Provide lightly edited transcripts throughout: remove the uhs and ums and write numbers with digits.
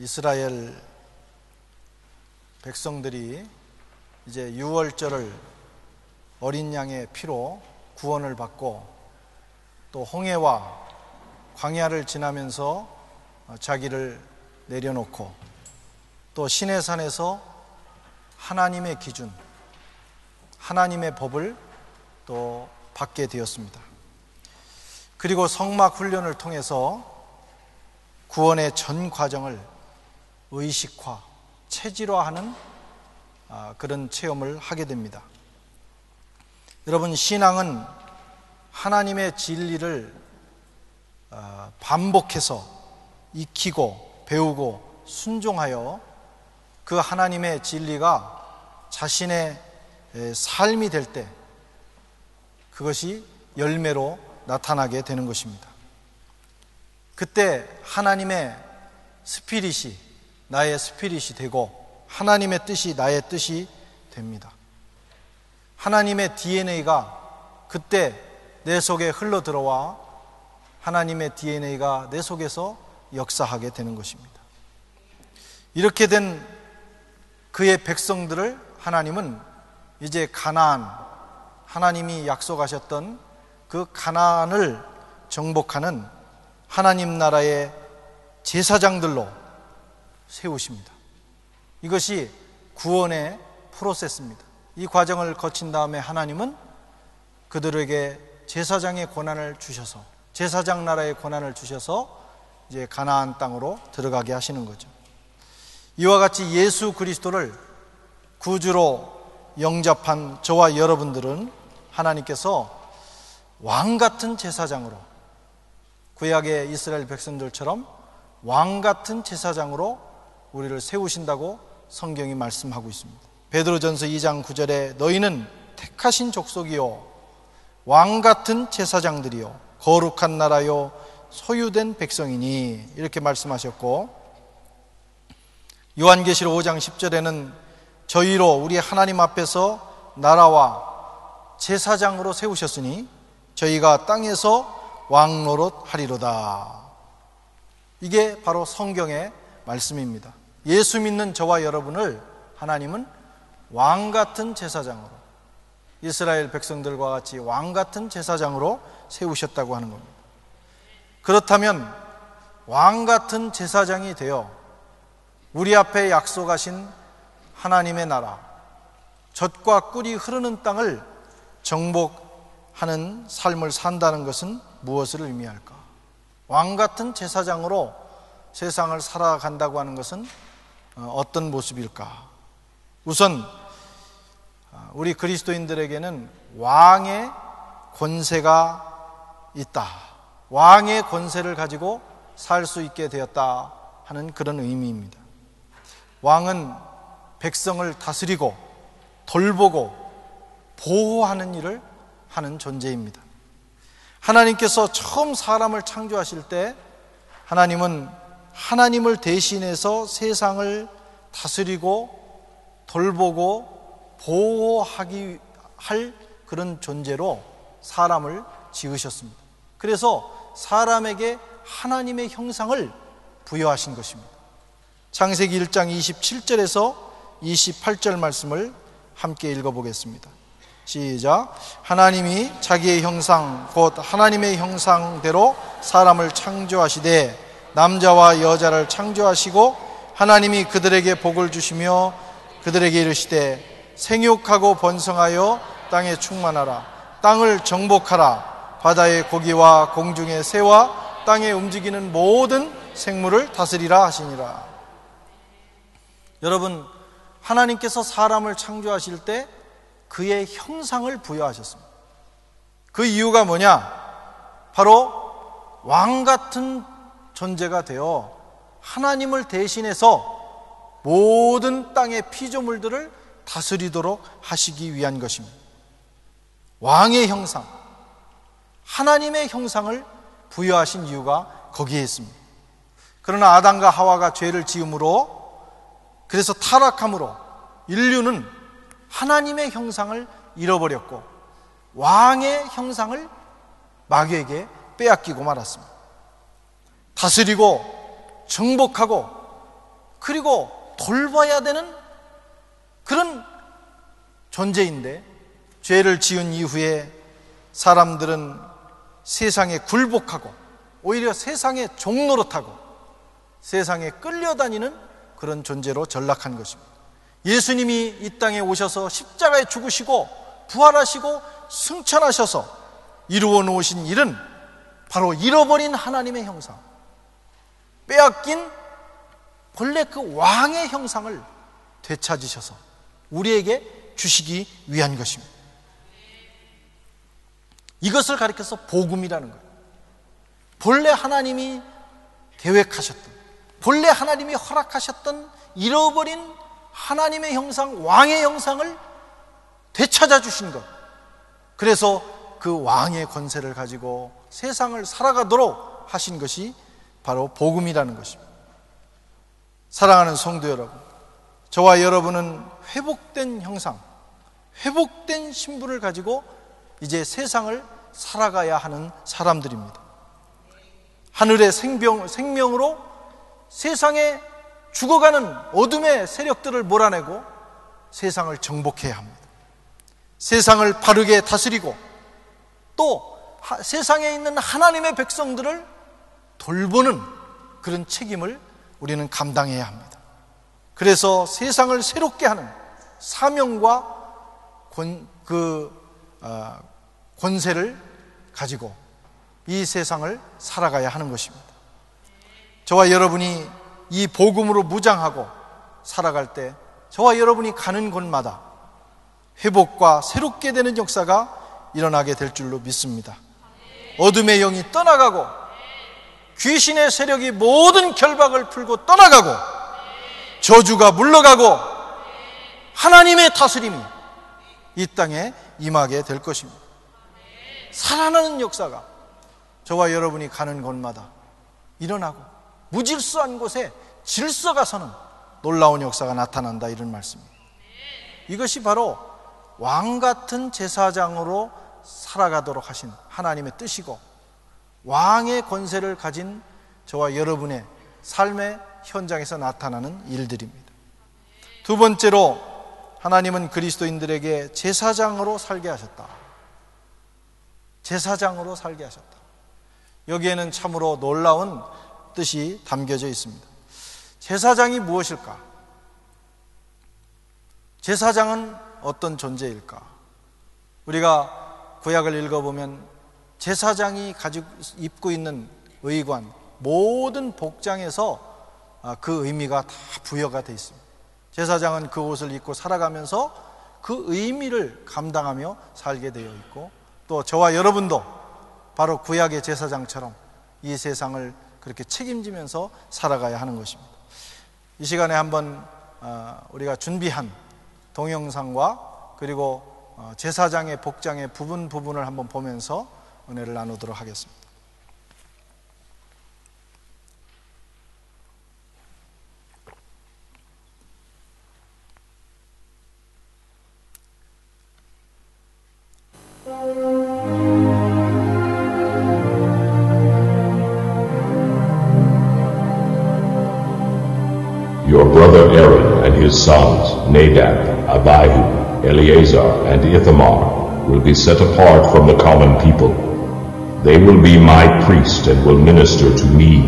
이스라엘 백성들이 이제 유월절을 어린 양의 피로 구원을 받고 또 홍해와 광야를 지나면서 자기를 내려놓고 또 시내산에서 하나님의 기준, 하나님의 법을 또 받게 되었습니다. 그리고 성막 훈련을 통해서 구원의 전 과정을 의식화, 체질화하는 그런 체험을 하게 됩니다. 여러분, 신앙은 하나님의 진리를 반복해서 익히고 배우고 순종하여 그 하나님의 진리가 자신의 삶이 될 때 그것이 열매로 나타나게 되는 것입니다. 그때 하나님의 스피릿이 나의 스피릿이 되고 하나님의 뜻이 나의 뜻이 됩니다. 하나님의 DNA가 그때 내 속에 흘러 들어와 하나님의 DNA가 내 속에서 역사하게 되는 것입니다. 이렇게 된 그의 백성들을 하나님은 이제 가나안, 하나님이 약속하셨던 그 가나안을 정복하는 하나님 나라의 제사장들로 세우십니다. 이것이 구원의 프로세스입니다. 이 과정을 거친 다음에 하나님은 그들에게 제사장의 권한을 주셔서, 제사장 나라의 권한을 주셔서 이제 가나안 땅으로 들어가게 하시는 거죠. 이와 같이 예수 그리스도를 구주로 영접한 저와 여러분들은 하나님께서 왕같은 제사장으로, 구약의 이스라엘 백성들처럼 왕같은 제사장으로 우리를 세우신다고 성경이 말씀하고 있습니다. 베드로전서 2장 9절에 너희는 택하신 족속이요 왕같은 제사장들이요 거룩한 나라요 소유된 백성이니 이렇게 말씀하셨고, 요한계시록 5장 10절에는 저희로 우리 하나님 앞에서 나라와 제사장으로 세우셨으니 저희가 땅에서 왕노릇 하리로다. 이게 바로 성경의 말씀입니다. 예수 믿는 저와 여러분을 하나님은 왕같은 제사장으로, 이스라엘 백성들과 같이 왕같은 제사장으로 세우셨다고 하는 겁니다. 그렇다면 왕같은 제사장이 되어 우리 앞에 약속하신 하나님의 나라, 젖과 꿀이 흐르는 땅을 정복하는 삶을 산다는 것은 무엇을 의미할까? 왕같은 제사장으로 세상을 살아간다고 하는 것은 어떤 모습일까? 우선 우리 그리스도인들에게는 왕의 권세가 있다, 왕의 권세를 가지고 살 수 있게 되었다 하는 그런 의미입니다. 왕은 백성을 다스리고 돌보고 보호하는 일을 하는 존재입니다. 하나님께서 처음 사람을 창조하실 때 하나님은 하나님을 대신해서 세상을 다스리고 돌보고 보호하기 할 그런 존재로 사람을 지으셨습니다. 그래서 사람에게 하나님의 형상을 부여하신 것입니다. 창세기 1장 27절에서 28절 말씀을 함께 읽어보겠습니다. 시작. 하나님이 자기의 형상 곧 하나님의 형상대로 사람을 창조하시되 남자와 여자를 창조하시고 하나님이 그들에게 복을 주시며 그들에게 이르시되 생육하고 번성하여 땅에 충만하라. 땅을 정복하라. 바다의 고기와 공중의 새와 땅에 움직이는 모든 생물을 다스리라 하시니라. 여러분, 하나님께서 사람을 창조하실 때 그의 형상을 부여하셨습니다. 그 이유가 뭐냐? 바로 왕같은 존재가 되어 하나님을 대신해서 모든 땅의 피조물들을 다스리도록 하시기 위한 것입니다. 왕의 형상, 하나님의 형상을 부여하신 이유가 거기에 있습니다. 그러나 아담과 하와가 죄를 지음으로, 그래서 타락함으로 인류는 하나님의 형상을 잃어버렸고 왕의 형상을 마귀에게 빼앗기고 말았습니다. 다스리고 정복하고 그리고 돌봐야 되는 그런 존재인데, 죄를 지은 이후에 사람들은 세상에 굴복하고 오히려 세상의 종노릇하고 세상에 끌려다니는 그런 존재로 전락한 것입니다. 예수님이 이 땅에 오셔서 십자가에 죽으시고 부활하시고 승천하셔서 이루어 놓으신 일은 바로 잃어버린 하나님의 형상, 빼앗긴 본래 그 왕의 형상을 되찾으셔서 우리에게 주시기 위한 것입니다. 이것을 가리켜서 복음이라는 거예요. 본래 하나님이 계획하셨던, 본래 하나님이 허락하셨던 잃어버린 하나님의 형상, 왕의 형상을 되찾아 주신 것, 그래서 그 왕의 권세를 가지고 세상을 살아가도록 하신 것이 바로 복음이라는 것입니다. 사랑하는 성도 여러분, 저와 여러분은 회복된 형상, 회복된 신분을 가지고 이제 세상을 살아가야 하는 사람들입니다. 하늘의 생명으로 세상에 죽어가는 어둠의 세력들을 몰아내고 세상을 정복해야 합니다. 세상을 바르게 다스리고 또 세상에 있는 하나님의 백성들을 돌보는 그런 책임을 우리는 감당해야 합니다. 그래서 세상을 새롭게 하는 사명과 권세를 가지고 이 세상을 살아가야 하는 것입니다. 저와 여러분이 이 복음으로 무장하고 살아갈 때 저와 여러분이 가는 곳마다 회복과 새롭게 되는 역사가 일어나게 될 줄로 믿습니다. 어둠의 영이 떠나가고 귀신의 세력이 모든 결박을 풀고 떠나가고 저주가 물러가고 하나님의 다스림이 이 땅에 임하게 될 것입니다. 살아나는 역사가 저와 여러분이 가는 곳마다 일어나고 무질서한 곳에 질서가 서는 놀라운 역사가 나타난다, 이런 말씀입니다. 이것이 바로 왕같은 제사장으로 살아가도록 하신 하나님의 뜻이고 왕의 권세를 가진 저와 여러분의 삶의 현장에서 나타나는 일들입니다. 두 번째로, 하나님은 그리스도인들에게 제사장으로 살게 하셨다. 제사장으로 살게 하셨다. 여기에는 참으로 놀라운 뜻이 담겨져 있습니다. 제사장이 무엇일까? 제사장은 어떤 존재일까? 우리가 구약을 읽어보면 제사장이 가지고 입고 있는 의관, 모든 복장에서 그 의미가 다 부여가 되어 있습니다. 제사장은 그 옷을 입고 살아가면서 그 의미를 감당하며 살게 되어 있고, 또 저와 여러분도 바로 구약의 제사장처럼 이 세상을 그렇게 책임지면서 살아가야 하는 것입니다. 이 시간에 한번 우리가 준비한 동영상과 그리고 제사장의 복장의 부분을 한번 보면서 은혜를 나누도록 하겠습니다. Your brother Aaron and his sons, Nadab, Abihu, Eleazar, and Ithamar, will be set apart from the common people. They will be my priests and will minister to me.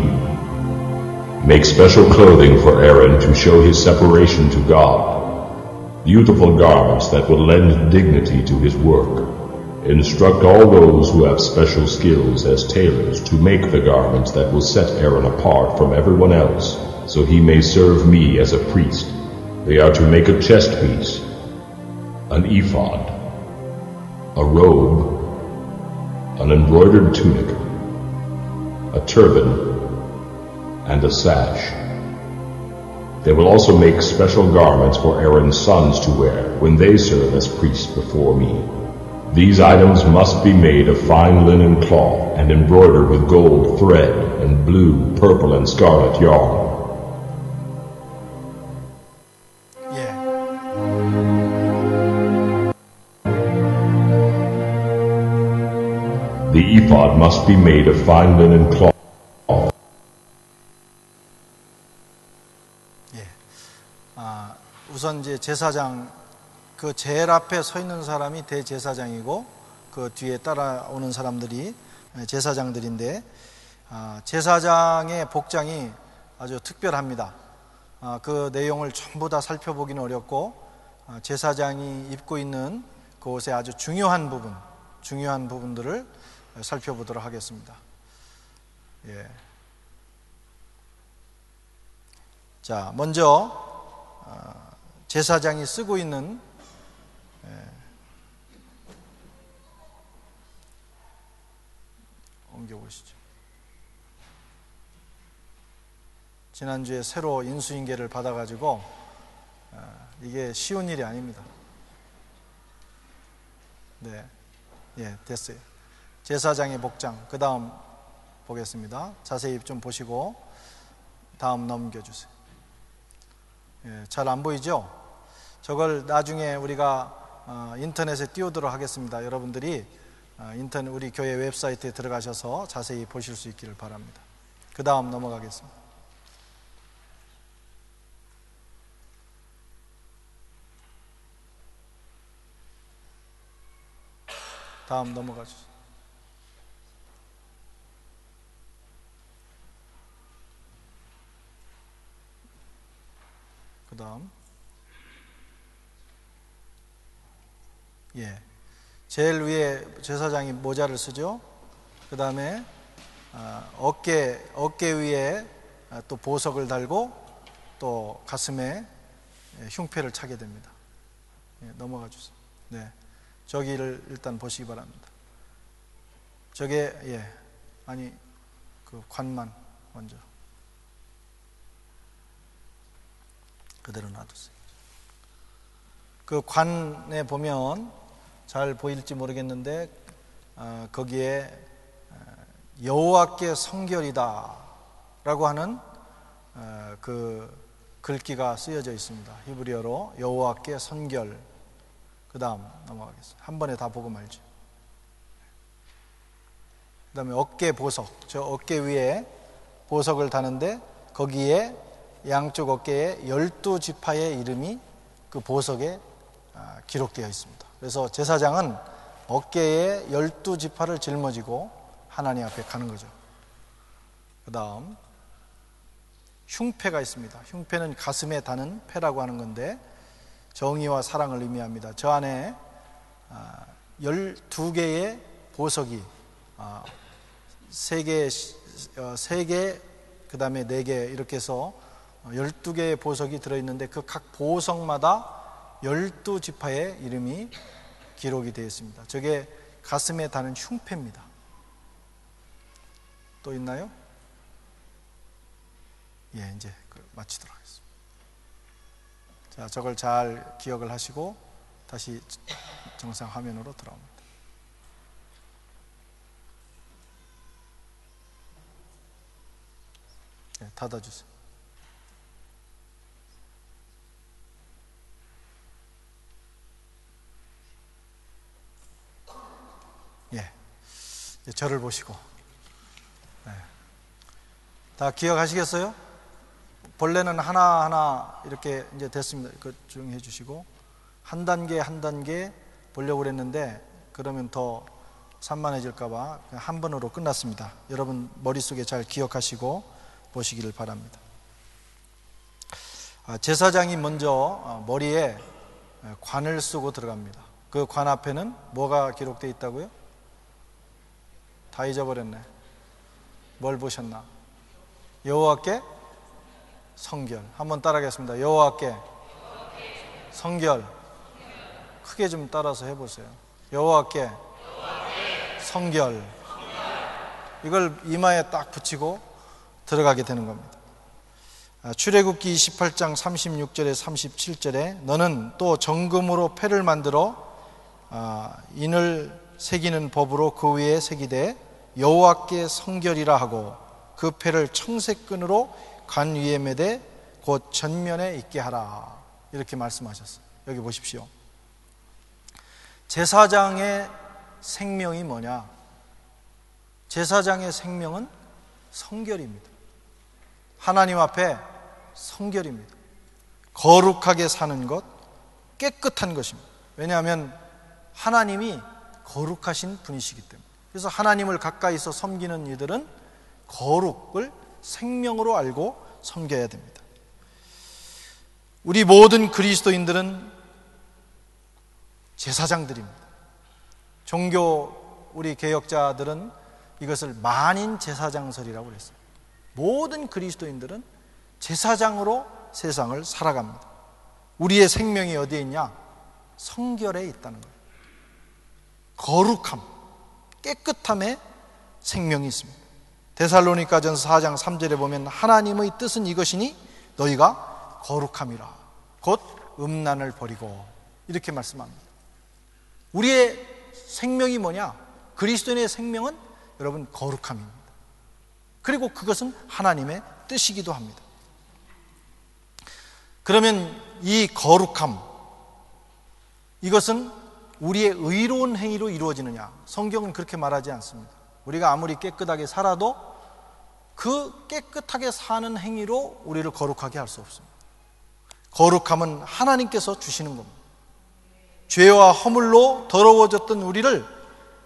Make special clothing for Aaron to show his separation to God, beautiful garments that will lend dignity to his work. Instruct all those who have special skills as tailors to make the garments that will set Aaron apart from everyone else, so he may serve me as a priest. They are to make a chest piece, an ephod, a robe, an embroidered tunic, a turban, and a sash. They will also make special garments for Aaron's sons to wear when they serve as priests before me. These items must be made of fine linen cloth and embroidered with gold thread and blue, purple, and scarlet yarn. The ephod must be made of fine linen cloth. 우선 이제 제사장, 그 제일 앞에 서 있는 사람이 대제사장이고 그 뒤에 따라오는 사람들이 제사장들인데, 제사장의 복장이 아주 특별합니다. 그 내용을 전부 다 살펴보기는 어렵고, 제사장이 입고 있는 그옷의 아주 중요한 부분들을 살펴보도록 하겠습니다. 예. 자, 먼저 제사장이 쓰고 있는 옮겨보시죠. 지난주에 새로 인수인계를 받아가지고 이게 쉬운 일이 아닙니다. 네, 예, 됐어요. 제사장의 복장, 그 다음 보겠습니다. 자세히 좀 보시고 다음 넘겨주세요. 예, 잘 안 보이죠? 저걸 나중에 우리가 인터넷에 띄우도록 하겠습니다. 여러분들이 인터넷 우리 교회 웹사이트에 들어가셔서 자세히 보실 수 있기를 바랍니다. 그 다음 넘어가겠습니다. 다음 넘어가 주세요. 그 다음, 예, 제일 위에 제사장이 모자를 쓰죠. 그 다음에 어깨 위에 또 보석을 달고 또 가슴에 흉패를 차게 됩니다. 예, 넘어가 주세요. 네, 저기를 일단 보시기 바랍니다. 저게 그 관만 먼저 그대로 놔두세요. 그 관에 보면 잘 보일지 모르겠는데 거기에 여호와께 성결이다 라고 하는 그 글귀가 쓰여져 있습니다. 히브리어로 여호와께 성결. 그 다음 넘어가겠습니다. 한 번에 다 보고 말죠. 그 다음에 어깨 보석, 저 어깨 위에 보석을 다는데 거기에 양쪽 어깨에 12지파의 이름이 그 보석에 기록되어 있습니다. 그래서 제사장은 어깨에 12지파를 짊어지고 하나님 앞에 가는 거죠. 그 다음 흉패가 있습니다. 흉패는 가슴에 다는 패라고 하는 건데 정의와 사랑을 의미합니다. 저 안에 12개의 보석이 3개, 그 다음에 4개 이렇게 해서 12개의 보석이 들어있는데 그 각 보석마다 12지파의 이름이 기록이 되어 있습니다. 저게 가슴에 다는 흉패입니다. 또 있나요? 예, 이제 마치도록 하겠습니다. 자, 저걸 잘 기억을 하시고 다시 정상 화면으로 돌아옵니다. 네, 닫아주세요. 예, 이제 저를 보시고 다 기억하시겠어요? 본래는 하나하나 이렇게 이제 됐습니다. 그 조용히 해주시고 한 단계 한 단계 보려고 그랬는데 그러면 더 산만해질까봐 그냥 한 번으로 끝났습니다. 여러분 머릿속에 잘 기억하시고 보시기를 바랍니다. 제사장이 먼저 머리에 관을 쓰고 들어갑니다. 그 관 앞에는 뭐가 기록되어 있다고요? 다 잊어버렸네. 뭘 보셨나? 여호와께 성결. 한번 따라하겠습니다. 여호와께 성결. 크게 좀 따라서 해보세요. 여호와께 성결. 이걸 이마에 딱 붙이고 들어가게 되는 겁니다. 출애굽기 28장 36절에 37절에 너는 또 정금으로 패를 만들어 인을 새기는 법으로 그 위에 새기되 여호와께 성결이라 하고 그 패를 청색끈으로 관 위에 매되 곧 전면에 있게 하라. 이렇게 말씀하셨어요. 여기 보십시오. 제사장의 생명이 뭐냐? 제사장의 생명은 성결입니다. 하나님 앞에 성결입니다. 거룩하게 사는 것, 깨끗한 것입니다. 왜냐하면 하나님이 거룩하신 분이시기 때문에. 그래서 하나님을 가까이서 섬기는 이들은 거룩을 생명으로 알고 섬겨야 됩니다. 우리 모든 그리스도인들은 제사장들입니다. 종교 우리 개혁자들은 이것을 만인 제사장설이라고 그랬어요. 모든 그리스도인들은 제사장으로 세상을 살아갑니다. 우리의 생명이 어디에 있냐? 성결에 있다는 거예요. 거룩함, 깨끗함에 생명이 있습니다. 데살로니가전서 4장 3절에 보면 하나님의 뜻은 이것이니 너희가 거룩함이라 곧 음란을 버리고, 이렇게 말씀합니다. 우리의 생명이 뭐냐? 그리스도인의 생명은 여러분 거룩함입니다. 그리고 그것은 하나님의 뜻이기도 합니다. 그러면 이 거룩함, 이것은 우리의 의로운 행위로 이루어지느냐? 성경은 그렇게 말하지 않습니다. 우리가 아무리 깨끗하게 살아도 그 깨끗하게 사는 행위로 우리를 거룩하게 할 수 없습니다. 거룩함은 하나님께서 주시는 겁니다. 죄와 허물로 더러워졌던 우리를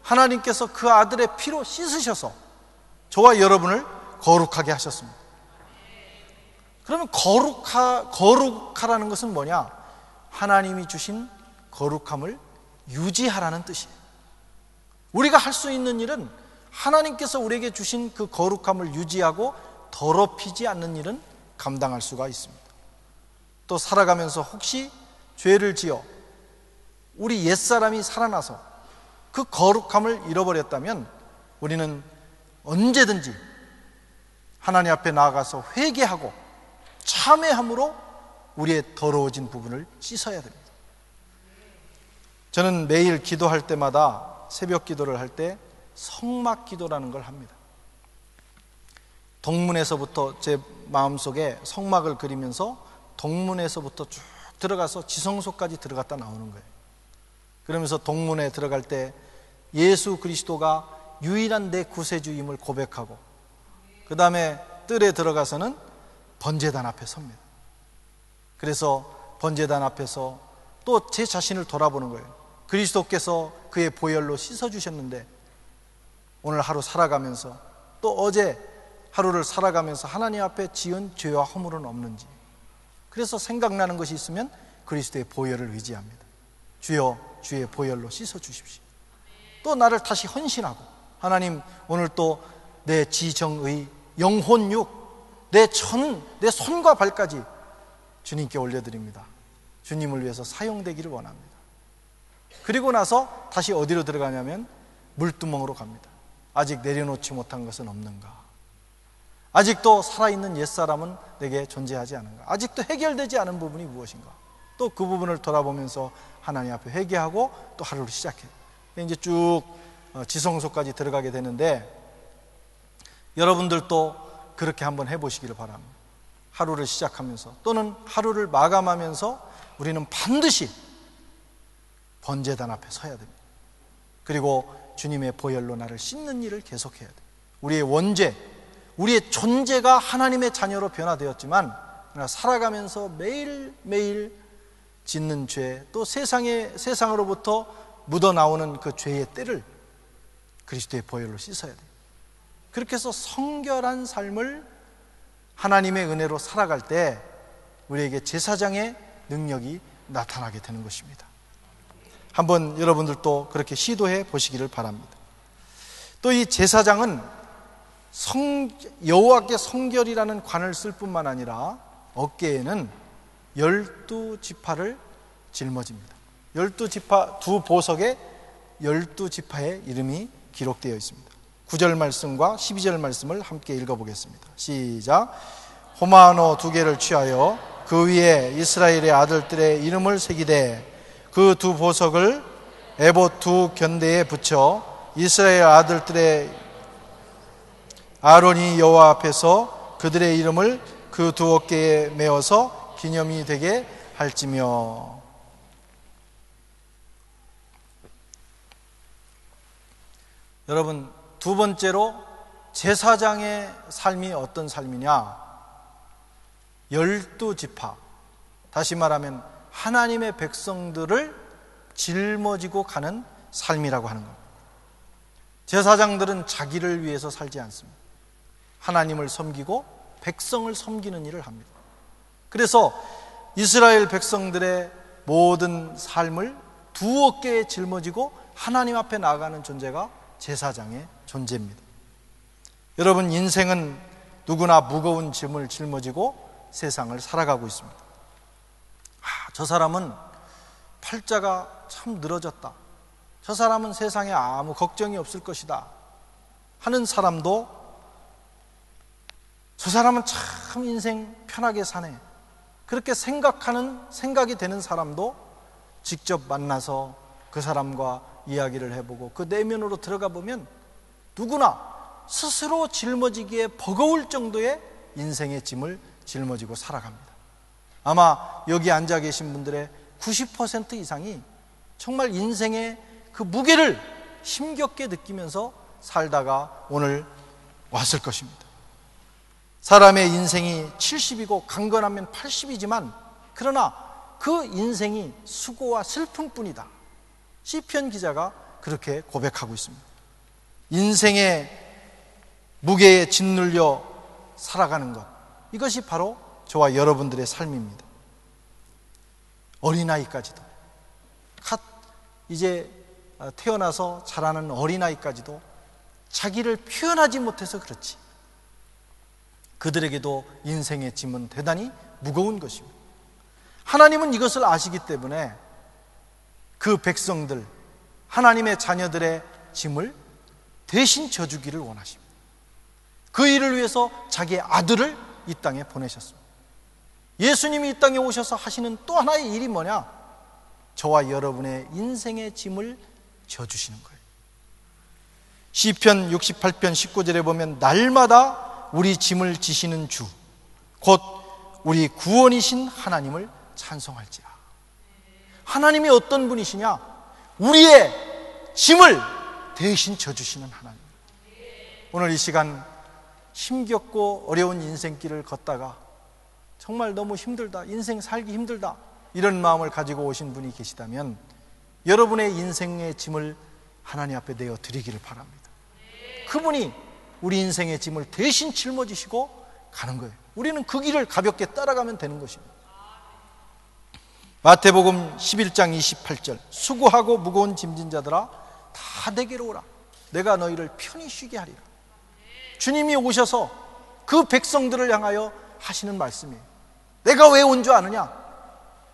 하나님께서 그 아들의 피로 씻으셔서 저와 여러분을 거룩하게 하셨습니다. 그러면 거룩하라는 것은 뭐냐? 하나님이 주신 거룩함을 유지하라는 뜻이에요. 우리가 할 수 있는 일은 하나님께서 우리에게 주신 그 거룩함을 유지하고 더럽히지 않는 일은 감당할 수가 있습니다. 또 살아가면서 혹시 죄를 지어 우리 옛사람이 살아나서 그 거룩함을 잃어버렸다면 우리는 언제든지 하나님 앞에 나아가서 회개하고 참회함으로 우리의 더러워진 부분을 씻어야 됩니다. 저는 매일 기도할 때마다 새벽 기도를 할 때 성막 기도라는 걸 합니다. 동문에서부터 제 마음속에 성막을 그리면서 동문에서부터 쭉 들어가서 지성소까지 들어갔다 나오는 거예요. 그러면서 동문에 들어갈 때 예수 그리스도가 유일한 내 구세주임을 고백하고, 그 다음에 뜰에 들어가서는 번제단 앞에 섭니다. 그래서 번제단 앞에서 또 제 자신을 돌아보는 거예요. 그리스도께서 그의 보혈로 씻어주셨는데 오늘 하루 살아가면서, 또 어제 하루를 살아가면서 하나님 앞에 지은 죄와 허물은 없는지, 그래서 생각나는 것이 있으면 그리스도의 보혈을 의지합니다. 주여 주의 보혈로 씻어주십시오. 또 나를 다시 헌신하고, 하나님 오늘 또 내 지정의 영혼육, 내 손과 발까지 주님께 올려드립니다. 주님을 위해서 사용되기를 원합니다. 그리고 나서 다시 어디로 들어가냐면 물두멍으로 갑니다. 아직 내려놓지 못한 것은 없는가? 아직도 살아있는 옛사람은 내게 존재하지 않은가? 아직도 해결되지 않은 부분이 무엇인가? 또 그 부분을 돌아보면서 하나님 앞에 회개하고 또 하루를 시작해요. 이제 쭉 지성소까지 들어가게 되는데, 여러분들도 그렇게 한번 해보시기를 바랍니다. 하루를 시작하면서 또는 하루를 마감하면서 우리는 반드시 번제단 앞에 서야 됩니다. 그리고 주님의 보혈로 나를 씻는 일을 계속해야 돼요. 우리의 원죄, 우리의 존재가 하나님의 자녀로 변화되었지만 살아가면서 매일매일 짓는 죄, 또 세상으로부터 묻어나오는 그 죄의 때를 그리스도의 보혈로 씻어야 돼요. 그렇게 해서 성결한 삶을 하나님의 은혜로 살아갈 때 우리에게 제사장의 능력이 나타나게 되는 것입니다. 한번 여러분들도 그렇게 시도해 보시기를 바랍니다. 또 이 제사장은 여호와께 성결이라는 관을 쓸 뿐만 아니라 어깨에는 12지파를 짊어집니다. 12지파, 두 보석에 12지파의 이름이 기록되어 있습니다. 9절 말씀과 12절 말씀을 함께 읽어보겠습니다. 시작. 호마노 2개를 취하여 그 위에 이스라엘의 아들들의 이름을 새기되 그 두 보석을 에봇 두 견대에 붙여 이스라엘 아들들의 아론이 여호와 앞에서 그들의 이름을 그 두 어깨에 메어서 기념이 되게 할지며. 여러분, 두 번째로 제사장의 삶이 어떤 삶이냐? 12지파, 다시 말하면 하나님의 백성들을 짊어지고 가는 삶이라고 하는 겁니다. 제사장들은 자기를 위해서 살지 않습니다. 하나님을 섬기고 백성을 섬기는 일을 합니다. 그래서 이스라엘 백성들의 모든 삶을 두 어깨에 짊어지고 하나님 앞에 나아가는 존재가 제사장의 존재입니다. 여러분, 인생은 누구나 무거운 짐을 짊어지고 세상을 살아가고 있습니다. 저 사람은 팔자가 참 늘어졌다, 저 사람은 세상에 아무 걱정이 없을 것이다 하는 사람도, 저 사람은 참 인생 편하게 사네, 그렇게 생각이 되는 사람도 직접 만나서 그 사람과 이야기를 해보고 그 내면으로 들어가 보면 누구나 스스로 짊어지기에 버거울 정도의 인생의 짐을 짊어지고 살아갑니다. 아마 여기 앉아 계신 분들의 90% 이상이 정말 인생의 그 무게를 힘겹게 느끼면서 살다가 오늘 왔을 것입니다. 사람의 인생이 70이고 강건하면 80이지만 그러나 그 인생이 수고와 슬픔뿐이다. 시편 기자가 그렇게 고백하고 있습니다. 인생의 무게에 짓눌려 살아가는 것, 이것이 바로 저와 여러분들의 삶입니다. 어린아이까지도, 이제 태어나서 자라는 어린아이까지도 자기를 표현하지 못해서 그렇지, 그들에게도 인생의 짐은 대단히 무거운 것입니다. 하나님은 이것을 아시기 때문에 그 백성들, 하나님의 자녀들의 짐을 대신 져주기를 원하십니다. 그 일을 위해서 자기의 아들을 이 땅에 보내셨습니다. 예수님이 이 땅에 오셔서 하시는 또 하나의 일이 뭐냐? 저와 여러분의 인생의 짐을 져주시는 거예요. 시편 68편 19절에 보면 날마다 우리 짐을 지시는 주, 곧 우리 구원이신 하나님을 찬송할지라. 하나님이 어떤 분이시냐? 우리의 짐을 대신 져주시는 하나님. 오늘 이 시간 힘겹고 어려운 인생길을 걷다가 정말 너무 힘들다, 인생 살기 힘들다, 이런 마음을 가지고 오신 분이 계시다면 여러분의 인생의 짐을 하나님 앞에 내어 드리기를 바랍니다. 그분이 우리 인생의 짐을 대신 짊어지시고 가는 거예요. 우리는 그 길을 가볍게 따라가면 되는 것입니다. 마태복음 11장 28절, 수고하고 무거운 짐진 자들아 다 내게로 오라, 내가 너희를 편히 쉬게 하리라. 주님이 오셔서 그 백성들을 향하여 하시는 말씀이에요. 내가 왜 온 줄 아느냐?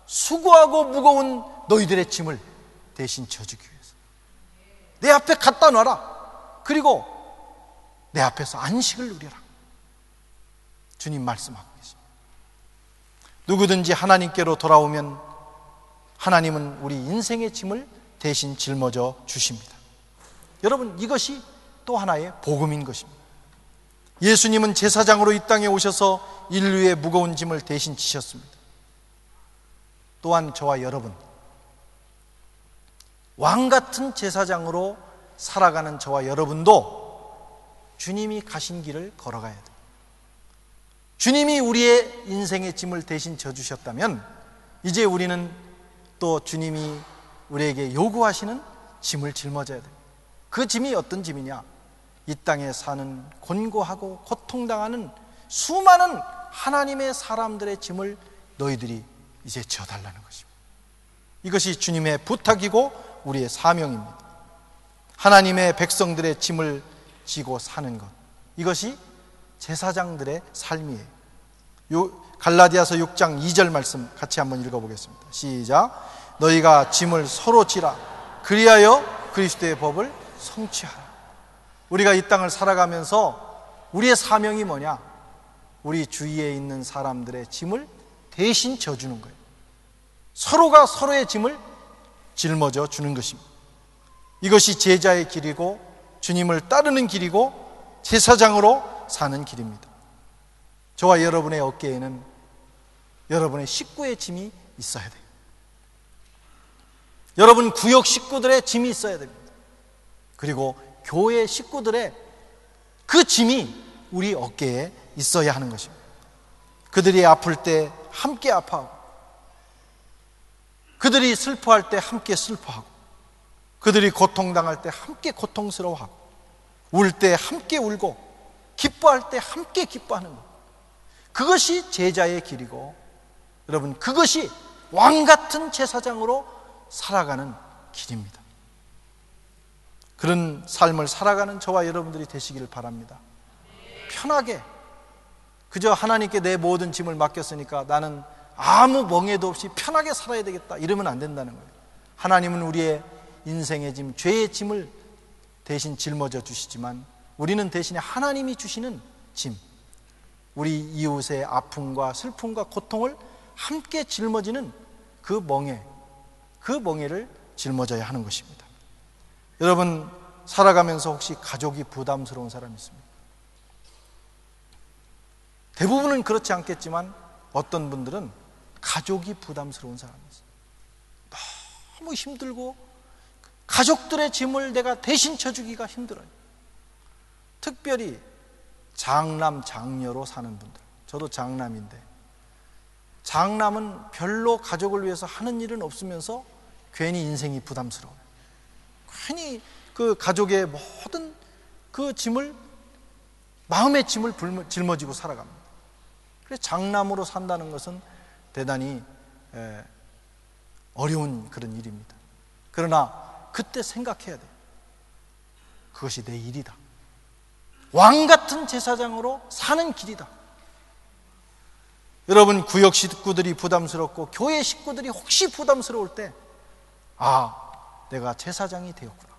수고하고 무거운 너희들의 짐을 대신 져주기 위해서. 내 앞에 갖다 놔라. 그리고 내 앞에서 안식을 누려라. 주님 말씀하고 계십니다. 누구든지 하나님께로 돌아오면 하나님은 우리 인생의 짐을 대신 짊어져 주십니다. 여러분, 이것이 또 하나의 복음인 것입니다. 예수님은 제사장으로 이 땅에 오셔서 인류의 무거운 짐을 대신 지셨습니다. 또한 저와 여러분, 왕같은 제사장으로 살아가는 저와 여러분도 주님이 가신 길을 걸어가야 돼요. 주님이 우리의 인생의 짐을 대신 져주셨다면 이제 우리는 또 주님이 우리에게 요구하시는 짐을 짊어져야 돼요. 그 짐이 어떤 짐이냐? 이 땅에 사는 곤고하고 고통당하는 수많은 하나님의 사람들의 짐을 너희들이 이제 져달라는 것입니다. 이것이 주님의 부탁이고 우리의 사명입니다. 하나님의 백성들의 짐을 지고 사는 것, 이것이 제사장들의 삶이에요. 갈라디아서 6장 2절 말씀 같이 한번 읽어보겠습니다. 시작. 너희가 짐을 서로 지라, 그리하여 그리스도의 법을 성취하라. 우리가 이 땅을 살아가면서 우리의 사명이 뭐냐? 우리 주위에 있는 사람들의 짐을 대신 져주는 거예요. 서로가 서로의 짐을 짊어져 주는 것입니다. 이것이 제자의 길이고 주님을 따르는 길이고 제사장으로 사는 길입니다. 저와 여러분의 어깨에는 여러분의 식구의 짐이 있어야 돼요. 여러분 구역 식구들의 짐이 있어야 됩니다. 그리고 교회 식구들의 그 짐이 우리 어깨에 있어야 하는 것입니다. 그들이 아플 때 함께 아파하고, 그들이 슬퍼할 때 함께 슬퍼하고, 그들이 고통당할 때 함께 고통스러워하고, 울 때 함께 울고, 기뻐할 때 함께 기뻐하는 것, 그것이 제자의 길이고, 여러분, 그것이 왕같은 제사장으로 살아가는 길입니다. 그런 삶을 살아가는 저와 여러분들이 되시기를 바랍니다. 편하게, 그저 하나님께 내 모든 짐을 맡겼으니까 나는 아무 멍에도 없이 편하게 살아야 되겠다, 이러면 안 된다는 거예요. 하나님은 우리의 인생의 짐, 죄의 짐을 대신 짊어져 주시지만, 우리는 대신에 하나님이 주시는 짐, 우리 이웃의 아픔과 슬픔과 고통을 함께 짊어지는 그 멍에를 짊어져야 하는 것입니다. 여러분, 살아가면서 혹시 가족이 부담스러운 사람이 있습니까? 대부분은 그렇지 않겠지만 어떤 분들은 가족이 부담스러운 사람이 있어요. 너무 힘들고 가족들의 짐을 내가 대신 져주기가 힘들어요. 특별히 장남, 장녀로 사는 분들, 저도 장남인데, 장남은 별로 가족을 위해서 하는 일은 없으면서 괜히 인생이 부담스러워요. 괜히 그 가족의 모든 그 짐을, 마음의 짐을 짊어지고 살아갑니다. 그래서 장남으로 산다는 것은 대단히 어려운 그런 일입니다. 그러나 그때 생각해야 돼요. 그것이 내 일이다. 왕같은 제사장으로 사는 길이다. 여러분, 구역 식구들이 부담스럽고 교회 식구들이 혹시 부담스러울 때, 내가 제사장이 되었구나.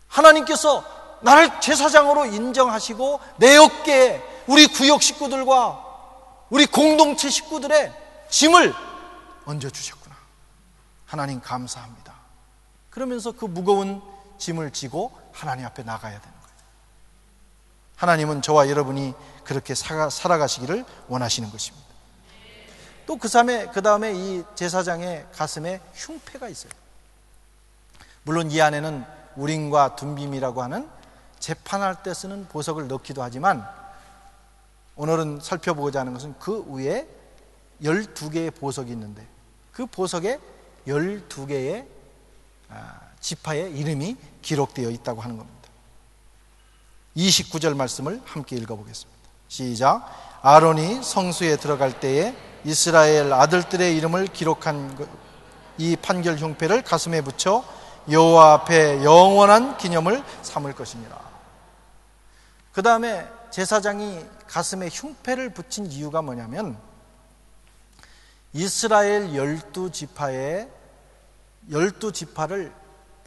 하나님께서 나를 제사장으로 인정하시고 내 어깨에 우리 구역 식구들과 우리 공동체 식구들의 짐을 얹어주셨구나. 하나님 감사합니다. 그러면서 그 무거운 짐을 지고 하나님 앞에 나가야 되는 거예요. 하나님은 저와 여러분이 그렇게 살아가시기를 원하시는 것입니다. 또 그 다음에 이 제사장의 가슴에 흉패가 있어요. 물론 이 안에는 우림과 둠빔이라고 하는 재판할 때 쓰는 보석을 넣기도 하지만, 오늘은 살펴보고자 하는 것은 그 위에 12개의 보석이 있는데, 그 보석에 12개의 지파의 이름이 기록되어 있다고 하는 겁니다. 29절 말씀을 함께 읽어보겠습니다. 시작. 아론이 성수에 들어갈 때에 이스라엘 아들들의 이름을 기록한 이 판결 흉패를 가슴에 붙여 여호와 앞에 영원한 기념을 삼을 것이니라. 그 다음에 제사장이 가슴에 흉패를 붙인 이유가 뭐냐면, 이스라엘 12지파의 12지파를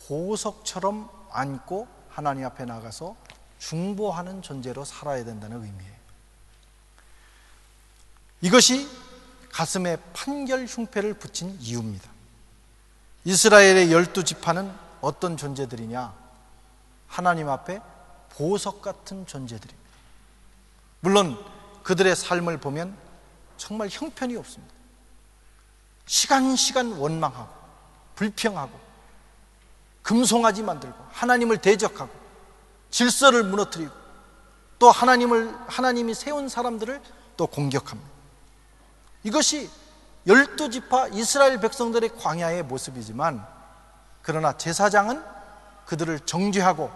보석처럼 안고 하나님 앞에 나가서 중보하는 존재로 살아야 된다는 의미예요. 이것이 가슴에 판결 흉패를 붙인 이유입니다. 이스라엘의 12지파는 어떤 존재들이냐? 하나님 앞에 보석 같은 존재들입니다. 물론 그들의 삶을 보면 정말 형편이 없습니다. 시간 원망하고 불평하고 금송아지 만들고 하나님을 대적하고 질서를 무너뜨리고 또 하나님이 세운 사람들을 또 공격합니다. 이것이 12지파 이스라엘 백성들의 광야의 모습이지만, 그러나 제사장은 그들을 정죄하고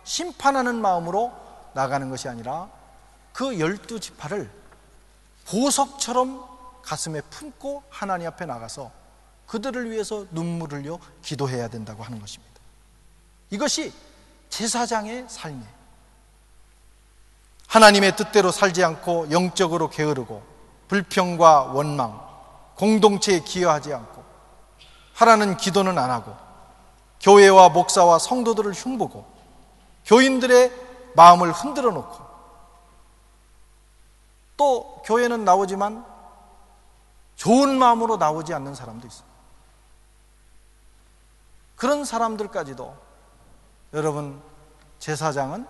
심판하는 마음으로 나가는 것이 아니라 그 12지파를 보석처럼 가슴에 품고 하나님 앞에 나가서 그들을 위해서 눈물을 흘려 기도해야 된다고 하는 것입니다. 이것이 제사장의 삶이에요. 하나님의 뜻대로 살지 않고 영적으로 게으르고 불평과 원망, 공동체에 기여하지 않고 하라는 기도는 안 하고 교회와 목사와 성도들을 흉보고 교인들의 마음을 흔들어 놓고, 또 교회는 나오지만 좋은 마음으로 나오지 않는 사람도 있어요. 그런 사람들까지도 여러분, 제사장은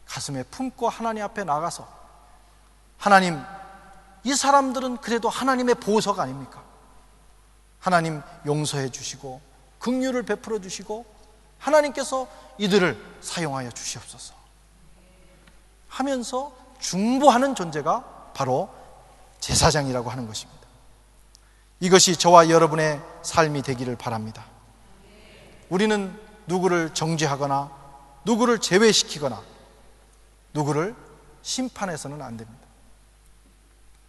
가슴에 품고 하나님 앞에 나가서, 하나님, 이 사람들은 그래도 하나님의 보석 아닙니까? 하나님 용서해 주시고 긍휼을 베풀어 주시고 하나님께서 이들을 사용하여 주시옵소서 하면서 중보하는 존재가 바로 제사장이라고 하는 것입니다. 이것이 저와 여러분의 삶이 되기를 바랍니다. 우리는 누구를 정죄하거나 누구를 제외시키거나 누구를 심판해서는 안 됩니다.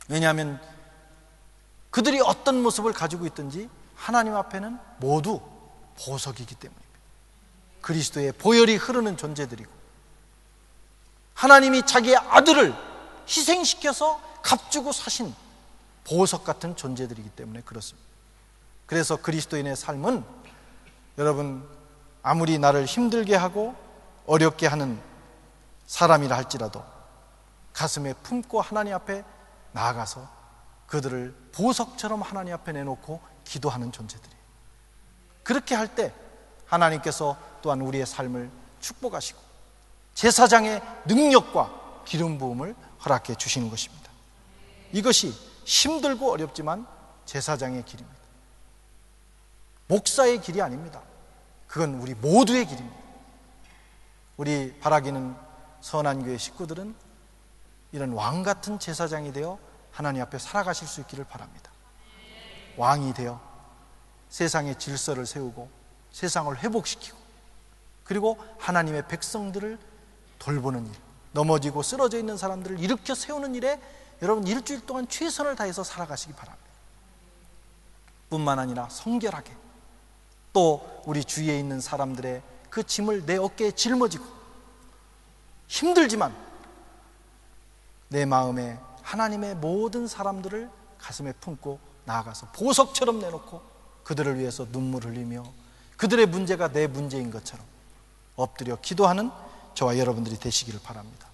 왜냐하면 그들이 어떤 모습을 가지고 있든지 하나님 앞에는 모두 보석이기 때문입니다. 그리스도의 보혈이 흐르는 존재들이고 하나님이 자기의 아들을 희생시켜서 값주고 사신 보석 같은 존재들이기 때문에 그렇습니다. 그래서 그리스도인의 삶은 여러분 아무리 나를 힘들게 하고 어렵게 하는 사람이라 할지라도 가슴에 품고 하나님 앞에 나아가서 그들을 보석처럼 하나님 앞에 내놓고 기도하는 존재들이에요. 그렇게 할 때 하나님께서 또한 우리의 삶을 축복하시고 제사장의 능력과 기름 부음을 허락해 주시는 것입니다. 이것이 힘들고 어렵지만 제사장의 길입니다. 목사의 길이 아닙니다. 그건 우리 모두의 길입니다. 우리 바라기는 선한교회 식구들은 이런 왕 같은 제사장이 되어 하나님 앞에 살아가실 수 있기를 바랍니다. 왕이 되어 세상의 질서를 세우고 세상을 회복시키고 그리고 하나님의 백성들을 돌보는 일, 넘어지고 쓰러져 있는 사람들을 일으켜 세우는 일에 여러분 일주일 동안 최선을 다해서 살아가시기 바랍니다. 뿐만 아니라 성결하게 또 우리 주위에 있는 사람들의 그 짐을 내 어깨에 짊어지고 힘들지만 내 마음에 하나님의 모든 사람들을 가슴에 품고 나아가서 보석처럼 내놓고 그들을 위해서 눈물 흘리며 그들의 문제가 내 문제인 것처럼 엎드려 기도하는 저와 여러분들이 되시기를 바랍니다.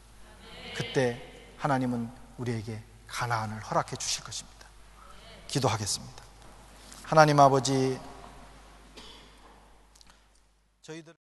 그때 하나님은 우리에게 가나안을 허락해 주실 것입니다. 기도하겠습니다. 하나님 아버지, 저희들